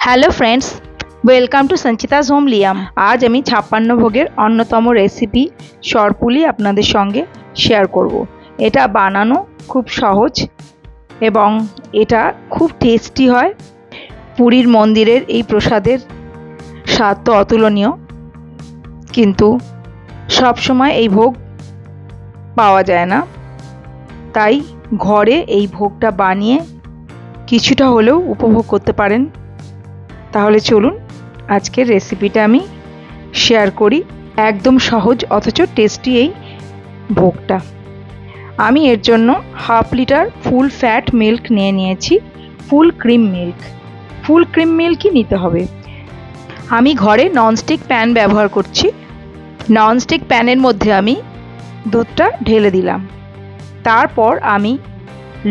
Hello friends, welcome to Sanchita's home Liam. আজ আমি 56 ভোগের অন্যতম রেসিপি সরপুলি আপনাদের সঙ্গে শেয়ার করব। এটা বানানো খুব সহজ এবং এটা খুব টেস্টি হয়। পুরীর মন্দিরের এই প্রসাদের স্বাদ তো অতুলনীয়, কিন্তু সব সময় এই ভোগ পাওয়া যায় না। তাই ঘরে এই ভোগটা বানিয়ে কিছুটা হলেও উপভোগ করতে পারেন। তাহলে চলুন আজকের রেসিপিটা আমি শেয়ার করি। একদম সহজ অথচ টেস্টি এই ভোগটা। আমি এর জন্য 1/2 লিটার ফুল ফ্যাট মিল্ক নিয়ে নিয়েছি। ফুল ক্রিম মিল্কই নিতে হবে। আমি ঘরে ননস্টিক প্যান ব্যবহার করছি। ননস্টিক প্যানের মধ্যে আমি দুধটা ঢেলে দিলাম। তারপর আমি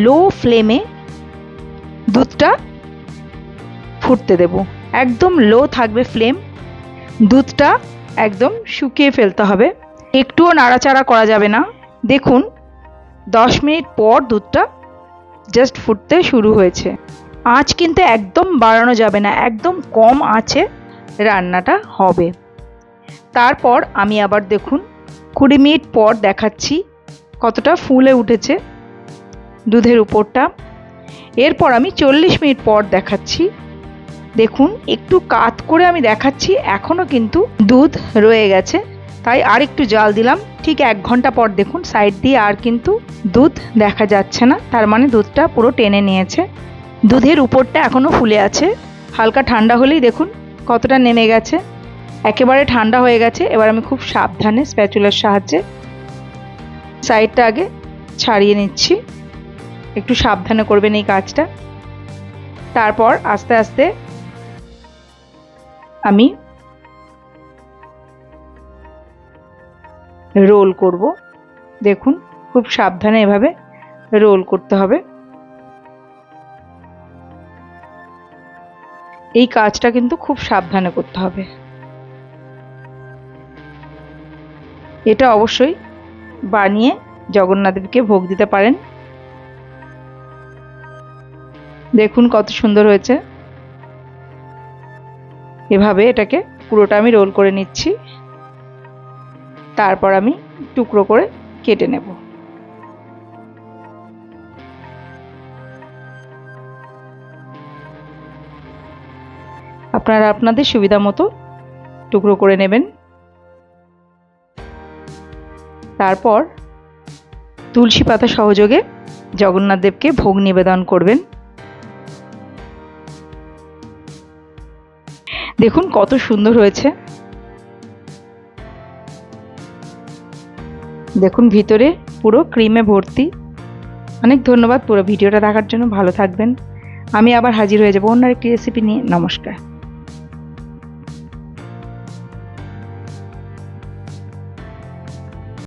লো ফ্লেমে দুধটা ফুটতে দেব। একদম লো থাকবে ফ্লেম। দুধটা একদম শুকিয়ে ফেলতে হবে, একটুও নাড়াচাড়া করা যাবে না। দেখুন 10 মিনিট পর দুধটা জাস্ট ফুটতে শুরু হয়েছে। আঁচ কিন্তু একদম বাড়ানো যাবে না, একদম কম আঁচে রান্নাটা হবে। তারপর আমি আবার দেখুন 20 মিনিট পর দেখাচ্ছি কতটা ফুলে উঠেছে দুধের উপরটা। এরপর আমি 40 মিনিট পর দেখাচ্ছি। দেখুন একটু কাত করে আমি দেখাচ্ছি, এখনও কিন্তু দুধ রয়ে গেছে, তাই আর একটু জাল দিলাম। ঠিক 1 ঘন্টা পর দেখুন সাইড দিয়ে আর কিন্তু দুধ দেখা যাচ্ছে না, তার মানে দুধটা পুরো টেনে নিয়েছে। দুধের উপরটা এখনও ফুলে আছে। হালকা ঠান্ডা হলেই দেখুন কতটা নেমে গেছে, একেবারে ঠান্ডা হয়ে গেছে। এবার আমি খুব সাবধানে স্প্যাচুলার সাহায্যে সাইডটা আগে ছাড়িয়ে নিচ্ছি। একটু সাবধানে করবেন এই কাজটা। তারপর আস্তে আস্তে আমি রোল করব। দেখুন খুব সাবধানে এভাবে রোল করতে হবে। এই কাজটা কিন্তু খুব সাবধানে করতে হবে। এটা অবশ্যই বানিয়ে জগন্নাথদেবকে ভোগ দিতে পারেন। দেখুন কত সুন্দর হয়েছে। এভাবে এটাকে পুরোটা আমি রোল করে নিচ্ছি। তারপর আমি টুকরো করে কেটে নেব। আপনারা আপনাদের সুবিধা মতো টুকরো করে নেবেন। তারপর তুলসী পাতা সহযোগে জগন্নাথদেবকে ভোগ নিবেদন করবেন। দেখুন কত সুন্দর হয়েছে। দেখুন ভিতরে পুরো ক্রিমে ভর্তি। অনেক ধন্যবাদ পুরো ভিডিওটা দেখার জন্য। ভালো থাকবেন। আমি আবার হাজির হয়ে যাব অন্য একটি রেসিপি নিয়ে। নমস্কার।